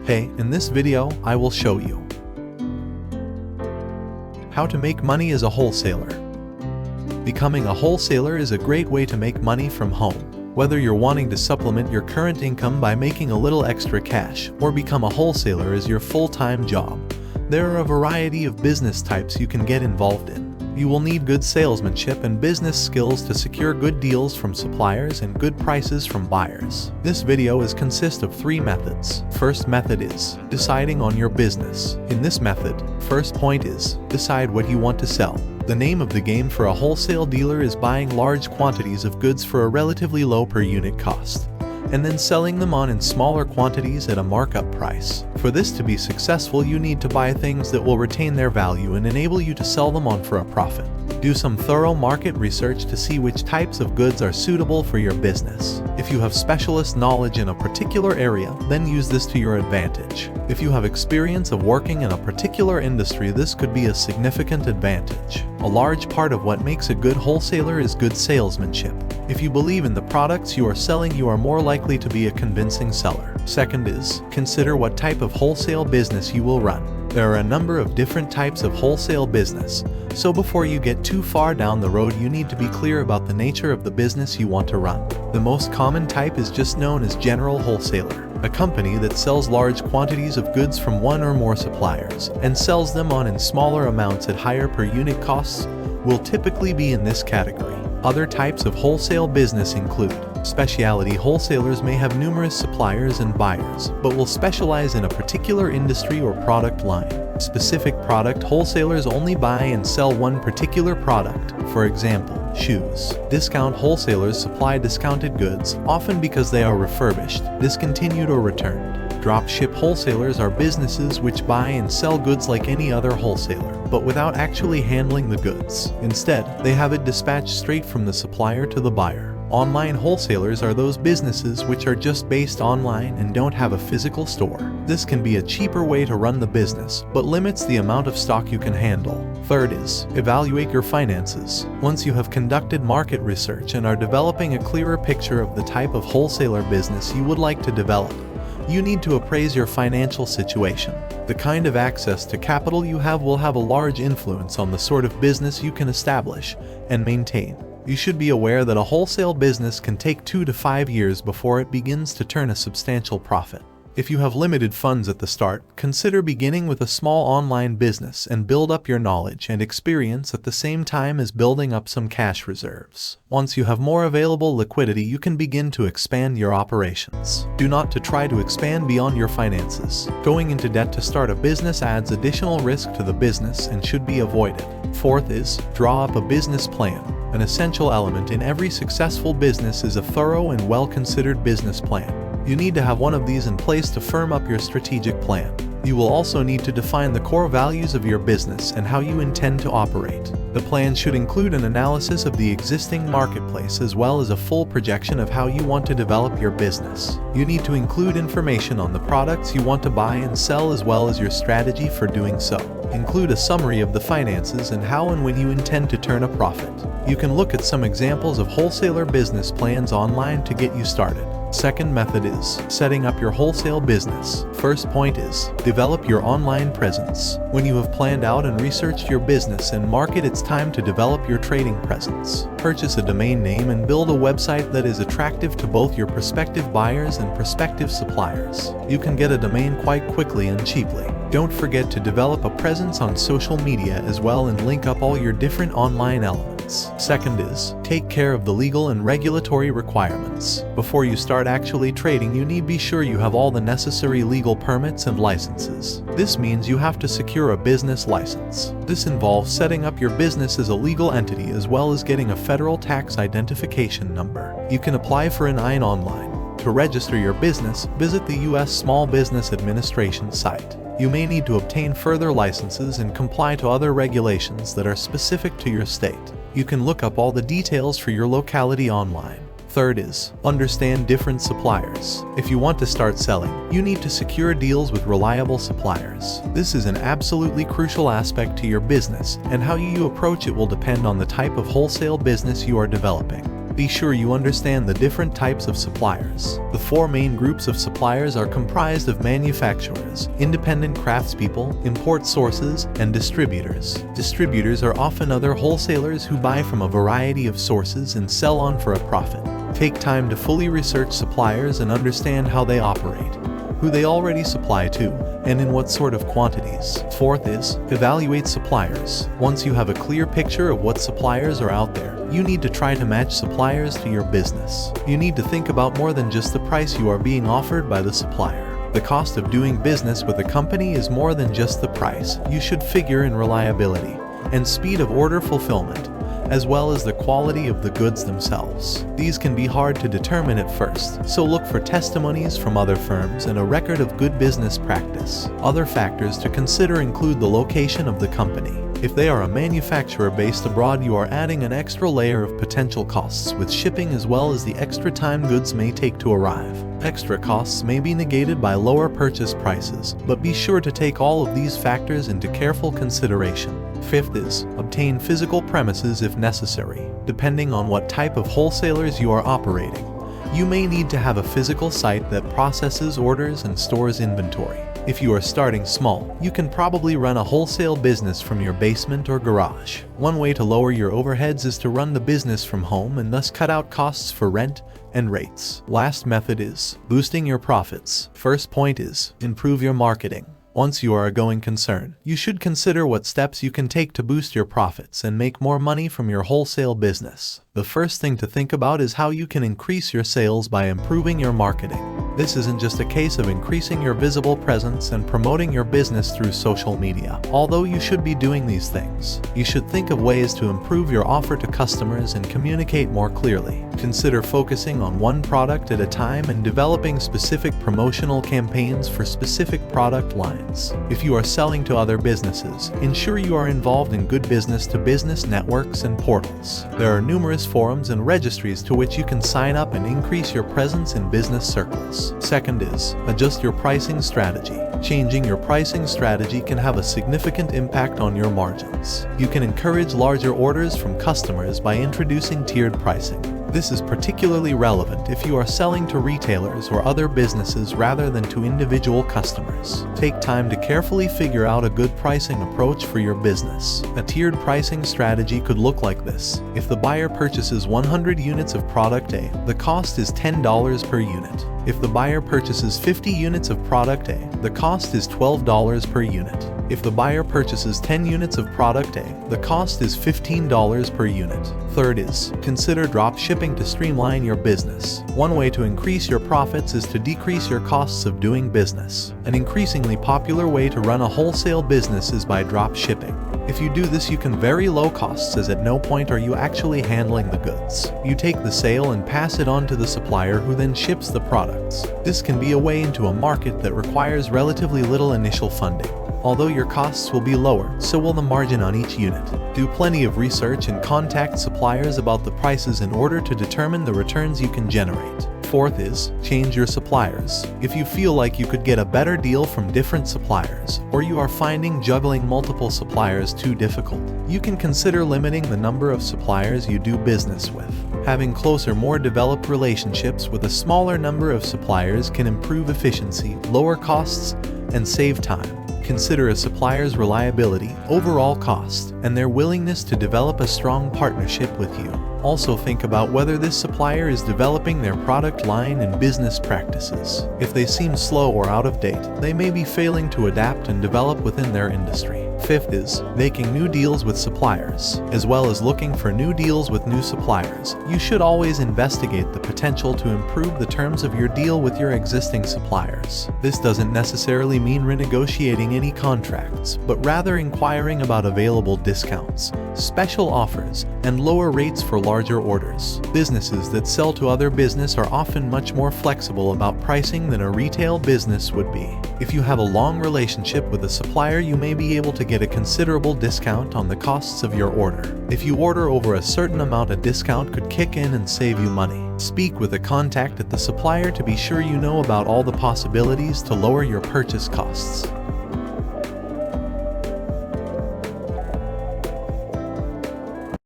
Hey, in this video, I will show you how to make money as a wholesaler. Becoming a wholesaler is a great way to make money from home. Whether you're wanting to supplement your current income by making a little extra cash or become a wholesaler as your full-time job, there are a variety of business types you can get involved in. You will need good salesmanship and business skills to secure good deals from suppliers and good prices from buyers. This video consists of 3 methods. First method is deciding on your business. In this method, first point is decide what you want to sell. The name of the game for a wholesale dealer is buying large quantities of goods for a relatively low per unit cost, and then selling them on in smaller quantities at a markup price. For this to be successful, you need to buy things that will retain their value and enable you to sell them on for a profit. Do some thorough market research to see which types of goods are suitable for your business. If you have specialist knowledge in a particular area, then use this to your advantage. If you have experience of working in a particular industry, this could be a significant advantage. A large part of what makes a good wholesaler is good salesmanship. If you believe in the products you are selling, you are more likely to be a convincing seller. Second is consider what type of wholesale business you will run. There are a number of different types of wholesale business, so before you get too far down the road, you need to be clear about the nature of the business you want to run. The most common type is just known as general wholesaler, a company that sells large quantities of goods from one or more suppliers and sells them on in smaller amounts at higher per unit costs will typically be in this category. Other types of wholesale business include specialty wholesalers may have numerous suppliers and buyers, but will specialize in a particular industry or product line. Specific product wholesalers only buy and sell one particular product, for example, shoes. Discount wholesalers supply discounted goods, often because they are refurbished, discontinued or returned. Dropship wholesalers are businesses which buy and sell goods like any other wholesaler, but without actually handling the goods. Instead, they have it dispatched straight from the supplier to the buyer. Online wholesalers are those businesses which are just based online and don't have a physical store. This can be a cheaper way to run the business, but limits the amount of stock you can handle. Third is evaluate your finances. Once you have conducted market research and are developing a clearer picture of the type of wholesaler business you would like to develop, you need to appraise your financial situation. The kind of access to capital you have will have a large influence on the sort of business you can establish and maintain. You should be aware that a wholesale business can take 2 to 5 years before it begins to turn a substantial profit. If you have limited funds at the start, consider beginning with a small online business and build up your knowledge and experience at the same time as building up some cash reserves. Once you have more available liquidity, you can begin to expand your operations. Do not try to expand beyond your finances. Going into debt to start a business adds additional risk to the business and should be avoided. Fourth is draw up a business plan. An essential element in every successful business is a thorough and well-considered business plan. You need to have one of these in place to firm up your strategic plan. You will also need to define the core values of your business and how you intend to operate. The plan should include an analysis of the existing marketplace as well as a full projection of how you want to develop your business. You need to include information on the products you want to buy and sell as well as your strategy for doing so. Include a summary of the finances and how and when you intend to turn a profit. You can look at some examples of wholesaler business plans online to get you started. Second method is setting up your wholesale business. First point is develop your online presence. When you have planned out and researched your business and market, it's time to develop your trading presence. Purchase a domain name and build a website that is attractive to both your prospective buyers and prospective suppliers. You can get a domain quite quickly and cheaply. Don't forget to develop a presence on social media as well and link up all your different online elements. Second is take care of the legal and regulatory requirements. Before you start actually trading, you need to be sure you have all the necessary legal permits and licenses. This means you have to secure a business license. This involves setting up your business as a legal entity as well as getting a federal tax identification number. You can apply for an IN online. To register your business, visit the U.S. Small Business Administration site. You may need to obtain further licenses and comply to other regulations that are specific to your state. You can look up all the details for your locality online. Third is understand different suppliers. If you want to start selling, you need to secure deals with reliable suppliers. This is an absolutely crucial aspect to your business, and how you approach it will depend on the type of wholesale business you are developing. Be sure you understand the different types of suppliers. The four main groups of suppliers are comprised of manufacturers, independent craftspeople, import sources, and distributors. Distributors are often other wholesalers who buy from a variety of sources and sell on for a profit. Take time to fully research suppliers and understand how they operate, who they already supply to, and in what sort of quantities. Fourth is, evaluate suppliers. Once you have a clear picture of what suppliers are out there, you need to try to match suppliers to your business. You need to think about more than just the price you are being offered by the supplier. The cost of doing business with a company is more than just the price. You should figure in reliability and speed of order fulfillment, as well as the quality of the goods themselves. These can be hard to determine at first, so look for testimonies from other firms and a record of good business practice. Other factors to consider include the location of the company. If they are a manufacturer based abroad, you are adding an extra layer of potential costs with shipping as well as the extra time goods may take to arrive. Extra costs may be negated by lower purchase prices, but be sure to take all of these factors into careful consideration. Fifth is, obtain physical premises if necessary. Depending on what type of wholesalers you are operating, you may need to have a physical site that processes orders and stores inventory. If you are starting small, you can probably run a wholesale business from your basement or garage. One way to lower your overheads is to run the business from home and thus cut out costs for rent and rates. Last method is boosting your profits. First point is improve your marketing. Once you are a going concern, you should consider what steps you can take to boost your profits and make more money from your wholesale business. The first thing to think about is how you can increase your sales by improving your marketing. This isn't just a case of increasing your visible presence and promoting your business through social media. Although you should be doing these things, you should think of ways to improve your offer to customers and communicate more clearly. Consider focusing on one product at a time and developing specific promotional campaigns for specific product lines. If you are selling to other businesses, ensure you are involved in good business-to-business networks and portals. There are numerous forums and registries to which you can sign up and increase your presence in business circles. Second is, adjust your pricing strategy. Changing your pricing strategy can have a significant impact on your margins. You can encourage larger orders from customers by introducing tiered pricing. This is particularly relevant if you are selling to retailers or other businesses rather than to individual customers. Take time to carefully figure out a good pricing approach for your business. A tiered pricing strategy could look like this. If the buyer purchases 100 units of product A, the cost is $10 per unit. If the buyer purchases 50 units of product A, the cost is $12 per unit. If the buyer purchases 10 units of product A, the cost is $15 per unit. Third is, consider drop shipping to streamline your business. One way to increase your profits is to decrease your costs of doing business. An increasingly popular way to run a wholesale business is by drop shipping. If you do this, you can very low costs, as at no point are you actually handling the goods. You take the sale and pass it on to the supplier, who then ships the products. This can be a way into a market that requires relatively little initial funding. Although your costs will be lower, so will the margin on each unit. Do plenty of research and contact suppliers about the prices in order to determine the returns you can generate. Fourth is, change your suppliers. If you feel like you could get a better deal from different suppliers, or you are finding juggling multiple suppliers too difficult, you can consider limiting the number of suppliers you do business with. Having closer, more developed relationships with a smaller number of suppliers can improve efficiency, lower costs, and save time. Consider a supplier's reliability, overall cost, and their willingness to develop a strong partnership with you. Also think about whether this supplier is developing their product line and business practices. If they seem slow or out of date, they may be failing to adapt and develop within their industry. Fifth is, making new deals with suppliers. As well as looking for new deals with new suppliers, you should always investigate the potential to improve the terms of your deal with your existing suppliers. This doesn't necessarily mean renegotiating any contracts, but rather inquiring about available discounts, special offers, and lower rates for larger orders. Businesses that sell to other business are often much more flexible about pricing than a retail business would be. If you have a long relationship with a supplier, you may be able to get a considerable discount on the costs of your order. If you order over a certain amount, a discount could kick in and save you money. Speak with a contact at the supplier to be sure you know about all the possibilities to lower your purchase costs.